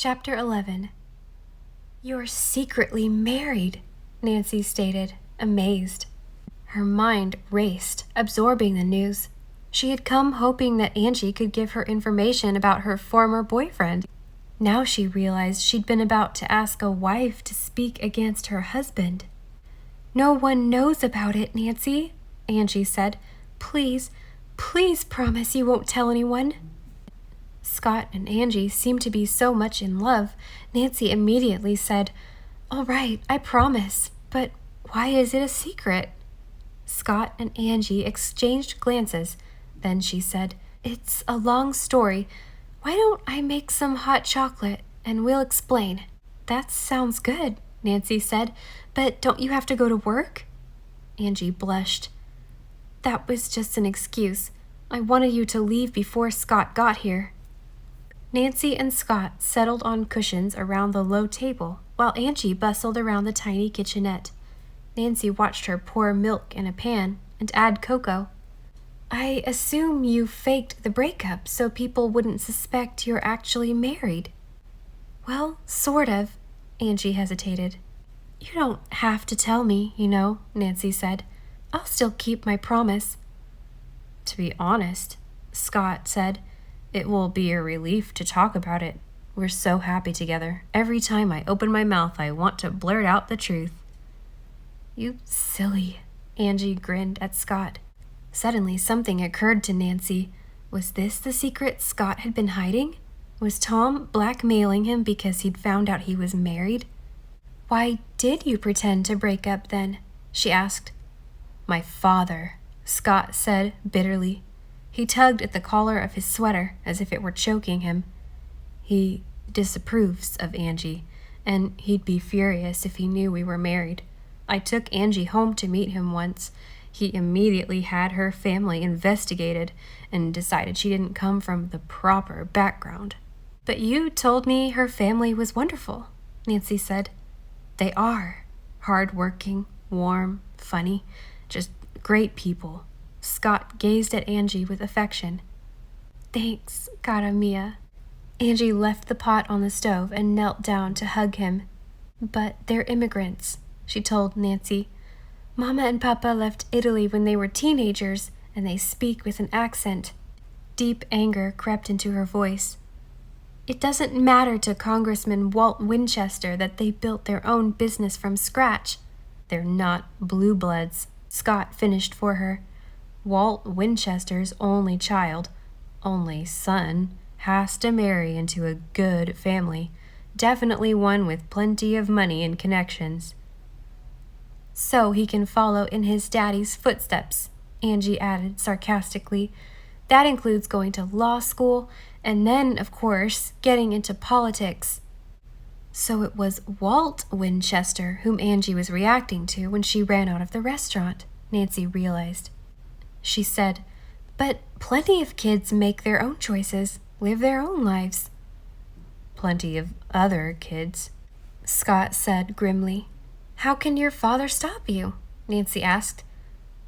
Chapter 11. "You're secretly married," Nancy stated, amazed. Her mind raced, absorbing the news. She had come hoping that Angie could give her information about her former boyfriend. Now she realized she'd been about to ask a wife to speak against her husband. "No one knows about it, Nancy," Angie said. Please promise you won't tell anyone." Scott and Angie seemed to be so much in love, Nancy immediately said, "All right, I promise, but why is it a secret?" Scott and Angie exchanged glances. Then she said, "It's a long story. Why don't I make some hot chocolate and we'll explain?" "That sounds good," Nancy said, "but don't you have to go to work?" Angie blushed. "That was just an excuse. I wanted you to leave before Scott got here." Nancy and Scott settled on cushions around the low table, while Angie bustled around the tiny kitchenette. Nancy watched her pour milk in a pan and add cocoa. "I assume you faked the breakup so people wouldn't suspect you're actually married." "Well, sort of," Angie hesitated. "You don't have to tell me, Nancy said. "I'll still keep my promise." "To be honest," Scott said, "it will be a relief to talk about it. We're so happy together. Every time I open my mouth, I want to blurt out the truth." "You silly," Angie grinned at Scott. Suddenly something occurred to Nancy. Was this the secret Scott had been hiding? Was Tom blackmailing him because he'd found out he was married? "Why did you pretend to break up then?" she asked. "My father," Scott said bitterly. He tugged at the collar of his sweater as if it were choking him. "He disapproves of Angie, and he'd be furious if he knew we were married. I took Angie home to meet him once. He immediately had her family investigated and decided she didn't come from the proper background." "But you told me her family was wonderful," Nancy said. "They are. Hard-working, warm, funny, just great people." Scott gazed at Angie with affection. "Thanks, cara mia." Angie left the pot on the stove and knelt down to hug him. "But they're immigrants," she told Nancy. "Mama and Papa left Italy when they were teenagers, and they speak with an accent." Deep anger crept into her voice. "It doesn't matter to Congressman Walt Winchester that they built their own business from scratch." "They're not blue bloods," Scott finished for her. "Walt Winchester's only child, only son, has to marry into a good family, definitely one with plenty of money and connections." "So he can follow in his daddy's footsteps," Angie added sarcastically. "That includes going to law school, and then, of course, getting into politics." So it was Walt Winchester whom Angie was reacting to when she ran out of the restaurant, Nancy realized. She said, "But plenty of kids make their own choices, live their own lives." "Plenty of other kids," Scott said grimly. "How can your father stop you?" Nancy asked.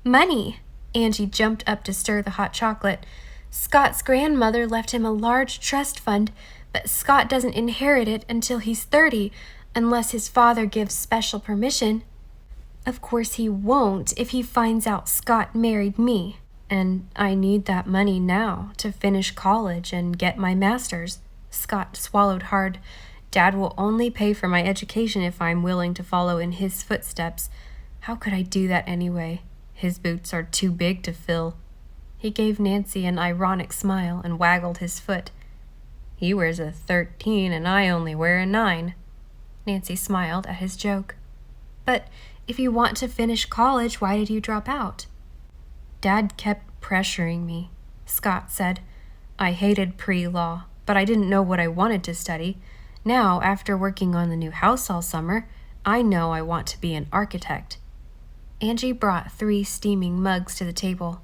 "Money." Angie jumped up to stir the hot chocolate. "Scott's grandmother left him a large trust fund, but Scott doesn't inherit it until he's 30, unless his father gives special permission. Of course he won't if he finds out Scott married me. And I need that money now to finish college and get my master's." Scott swallowed hard. "Dad will only pay for my education if I'm willing to follow in his footsteps. How could I do that anyway? His boots are too big to fill." He gave Nancy an ironic smile and waggled his foot. "He wears a 13 and I only wear a 9. Nancy smiled at his joke. "But if you want to finish college, why did you drop out?" "Dad kept pressuring me," Scott said. "I hated pre-law, but I didn't know what I wanted to study. Now, after working on the new house all summer, I know I want to be an architect." Angie brought 3 steaming mugs to the table.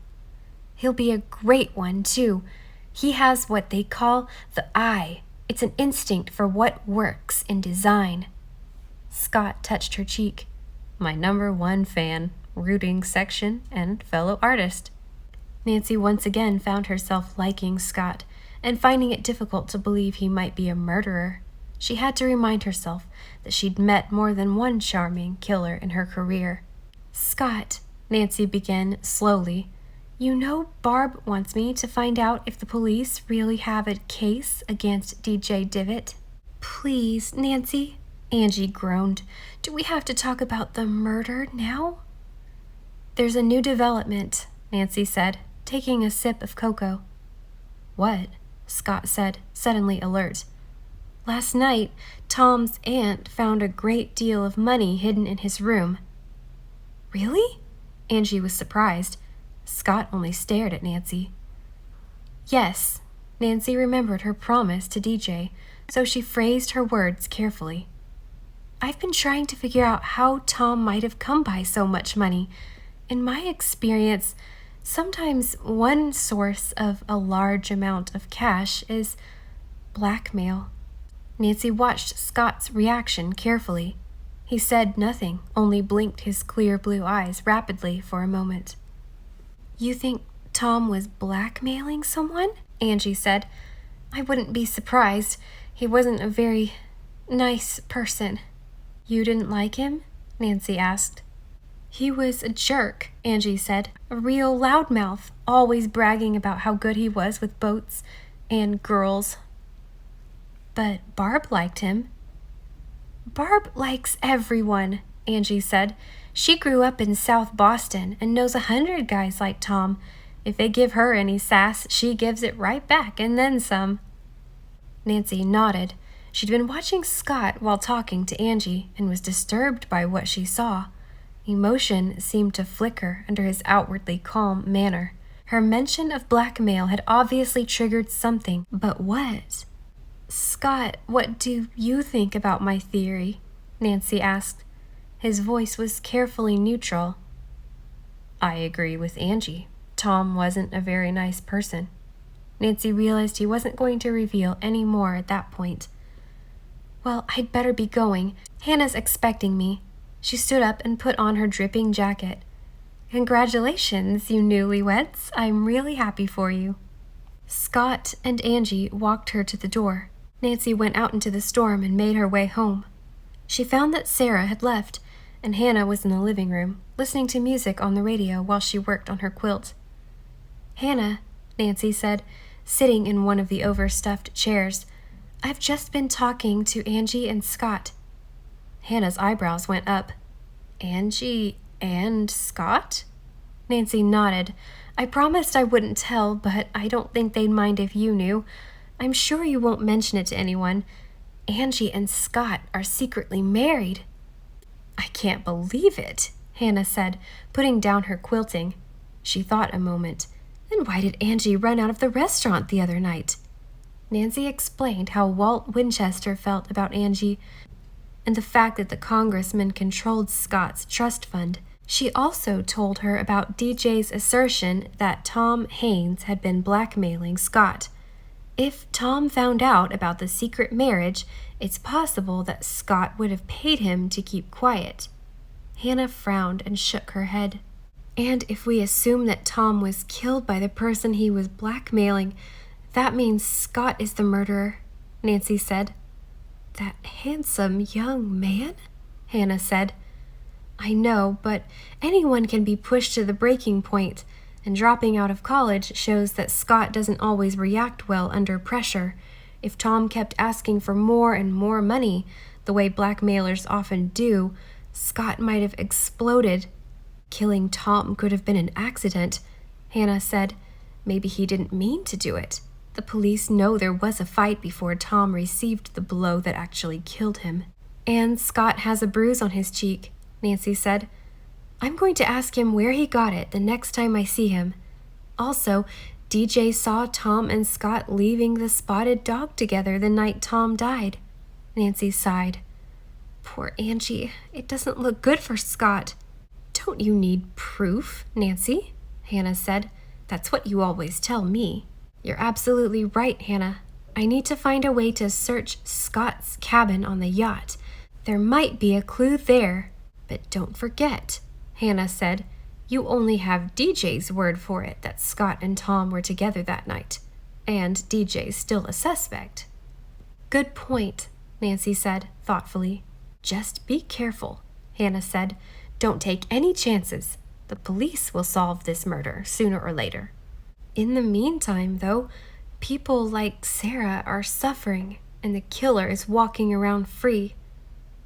"He'll be a great one, too. He has what they call the eye. It's an instinct for what works in design." Scott touched her cheek. "My #1 fan, rooting section, and fellow artist." Nancy once again found herself liking Scott and finding it difficult to believe he might be a murderer. She had to remind herself that she'd met more than one charming killer in her career. "Scott," Nancy began slowly, "you know Barb wants me to find out if the police really have a case against DJ Divot." "Please, Nancy," Angie groaned. "Do we have to talk about the murder now?" "There's a new development," Nancy said, taking a sip of cocoa. "What?" Scott said, suddenly alert. "Last night, Tom's aunt found a great deal of money hidden in his room." "Really?" Angie was surprised. Scott only stared at Nancy. "Yes." Nancy remembered her promise to DJ, so she phrased her words carefully. "I've been trying to figure out how Tom might have come by so much money. In my experience, sometimes one source of a large amount of cash is blackmail." Nancy watched Scott's reaction carefully. He said nothing, only blinked his clear blue eyes rapidly for a moment. "You think Tom was blackmailing someone?" Angie said. "I wouldn't be surprised. He wasn't a very nice person." "You didn't like him?" Nancy asked. "He was a jerk," Angie said. "A real loudmouth, always bragging about how good he was with boats and girls." "But Barb liked him." "Barb likes everyone," Angie said. "She grew up in South Boston and knows 100 guys like Tom. If they give her any sass, she gives it right back and then some." Nancy nodded. She'd been watching Scott while talking to Angie and was disturbed by what she saw. Emotion seemed to flicker under his outwardly calm manner. Her mention of blackmail had obviously triggered something, but what? "Scott, what do you think about my theory?" Nancy asked. His voice was carefully neutral. "I agree with Angie. Tom wasn't a very nice person." Nancy realized he wasn't going to reveal any more at that point. "Well, I'd better be going. Hannah's expecting me." She stood up and put on her dripping jacket. "Congratulations, you newlyweds. I'm really happy for you." Scott and Angie walked her to the door. Nancy went out into the storm and made her way home. She found that Sarah had left, and Hannah was in the living room, listening to music on the radio while she worked on her quilt. "Hannah," Nancy said, sitting in one of the overstuffed chairs, "I've just been talking to Angie and Scott." Hannah's eyebrows went up. "Angie and Scott?" Nancy nodded. "I promised I wouldn't tell, but I don't think they'd mind if you knew. I'm sure you won't mention it to anyone. Angie and Scott are secretly married." "I can't believe it," Hannah said, putting down her quilting. She thought a moment. "Then why did Angie run out of the restaurant the other night?" Nancy explained how Walt Winchester felt about Angie and the fact that the congressman controlled Scott's trust fund. She also told her about DJ's assertion that Tom Haynes had been blackmailing Scott. If Tom found out about the secret marriage, it's possible that Scott would have paid him to keep quiet. Hannah frowned and shook her head. "And if we assume that Tom was killed by the person he was blackmailing, that means Scott is the murderer," Nancy said. "That handsome young man?" Hannah said. "I know, but anyone can be pushed to the breaking point, and dropping out of college shows that Scott doesn't always react well under pressure. If Tom kept asking for more and more money, the way blackmailers often do, Scott might have exploded." "Killing Tom could have been an accident," Hannah said. "Maybe he didn't mean to do it. The police know there was a fight before Tom received the blow that actually killed him." "And Scott has a bruise on his cheek," Nancy said. "I'm going to ask him where he got it the next time I see him. Also, DJ saw Tom and Scott leaving the Spotted Dog together the night Tom died." Nancy sighed. "Poor Angie. It doesn't look good for Scott." "Don't you need proof, Nancy?" Hannah said. "That's what you always tell me." "You're absolutely right, Hannah. I need to find a way to search Scott's cabin on the yacht. There might be a clue there. But don't forget," Hannah said, "you only have DJ's word for it that Scott and Tom were together that night. And DJ's still a suspect." "Good point." Nancy said thoughtfully. Just be careful, Hannah said. Don't take any chances. The police will solve this murder sooner or later. In the meantime, though, people like Sarah are suffering, and the killer is walking around free.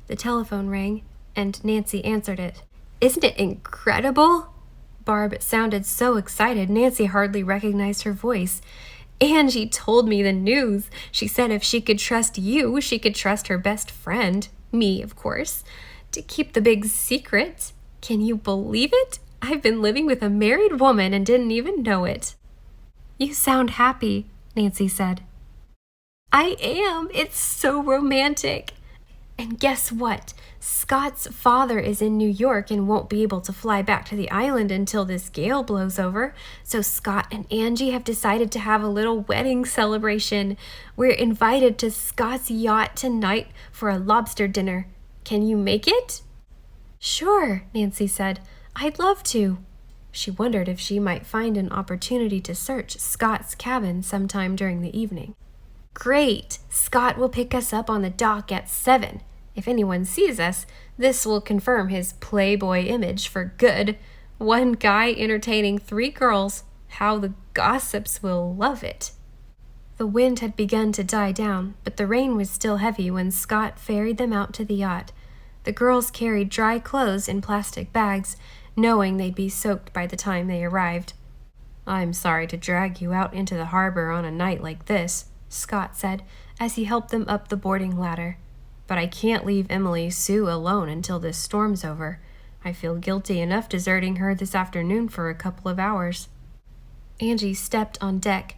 The telephone rang, and Nancy answered it. Isn't it incredible? Barb sounded so excited Nancy hardly recognized her voice. Angie told me the news. She said if she could trust you, she could trust her best friend, me, of course, to keep the big secret. Can you believe it? I've been living with a married woman and didn't even know it. You sound happy, Nancy said. I am. It's so romantic. And guess what? Scott's father is in New York and won't be able to fly back to the island until this gale blows over. So Scott and Angie have decided to have a little wedding celebration. We're invited to Scott's yacht tonight for a lobster dinner. Can you make it? Sure, Nancy said. I'd love to. She wondered if she might find an opportunity to search Scott's cabin sometime during the evening. Great! Scott will pick us up on the dock at 7. If anyone sees us, this will confirm his playboy image for good. One guy entertaining 3 girls. How the gossips will love it. The wind had begun to die down, but the rain was still heavy when Scott ferried them out to the yacht. The girls carried dry clothes in plastic bags, knowing they'd be soaked by the time they arrived. I'm sorry to drag you out into the harbor on a night like this, Scott said, as he helped them up the boarding ladder. But I can't leave Emily Sue alone until this storm's over. I feel guilty enough deserting her this afternoon for a couple of hours. Angie stepped on deck.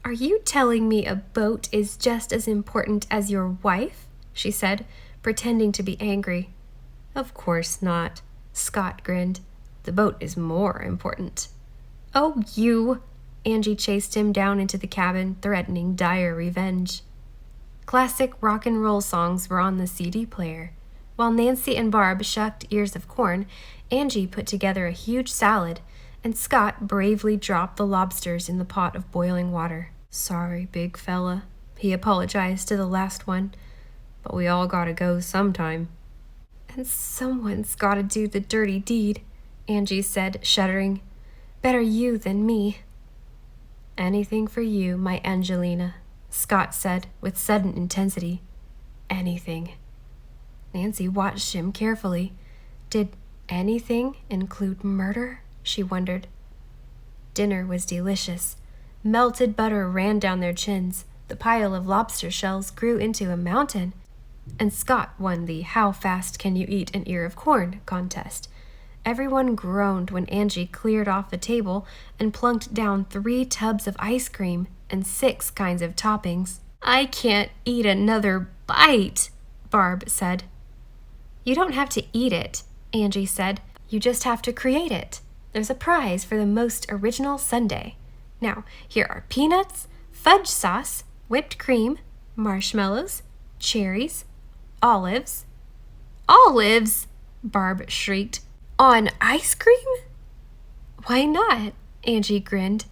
Are you telling me a boat is just as important as your wife? She said, pretending to be angry. Of course not, Scott grinned. The boat is more important. Oh, you! Angie chased him down into the cabin, threatening dire revenge. Classic rock and roll songs were on the CD player. While Nancy and Barb shucked ears of corn, Angie put together a huge salad, and Scott bravely dropped the lobsters in the pot of boiling water. Sorry, big fella, he apologized to the last one, but we all gotta go sometime. And someone's gotta do the dirty deed, Angie said, shuddering. Better you than me. Anything for you, my Angelina, Scott said with sudden intensity. Anything. Nancy watched him carefully. Did anything include murder? She wondered. Dinner was delicious. Melted butter ran down their chins. The pile of lobster shells grew into a mountain. And Scott won the How Fast Can You Eat an Ear of Corn contest. Everyone groaned when Angie cleared off the table and plunked down 3 tubs of ice cream and 6 kinds of toppings. I can't eat another bite, Barb said. You don't have to eat it, Angie said. You just have to create it. There's a prize for the most original sundae. Now, here are peanuts, fudge sauce, whipped cream, marshmallows, cherries, olives. Olives! Barb shrieked. On ice cream? Why not? Angie grinned.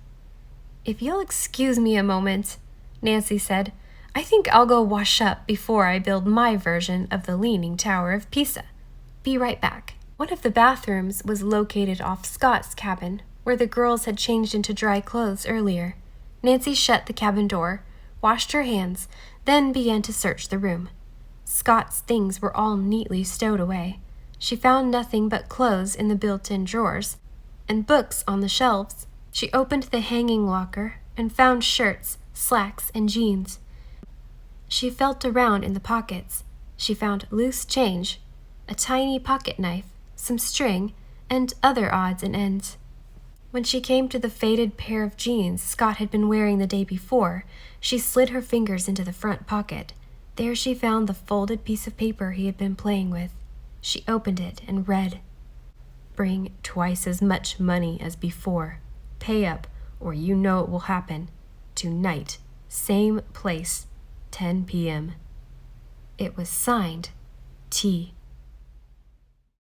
If you'll excuse me a moment, Nancy said, I think I'll go wash up before I build my version of the Leaning Tower of Pisa. Be right back. One of the bathrooms was located off Scott's cabin, where the girls had changed into dry clothes earlier. Nancy shut the cabin door, washed her hands, then began to search the room. Scott's things were all neatly stowed away. She found nothing but clothes in the built-in drawers and books on the shelves. She opened the hanging locker and found shirts, slacks, and jeans. She felt around in the pockets. She found loose change, a tiny pocket knife, some string, and other odds and ends. When she came to the faded pair of jeans Scott had been wearing the day before, she slid her fingers into the front pocket. There she found the folded piece of paper he had been playing with. She opened it and read, Bring twice as much money as before. Pay up, or you know it will happen. Tonight, same place, 10 p.m. It was signed, T.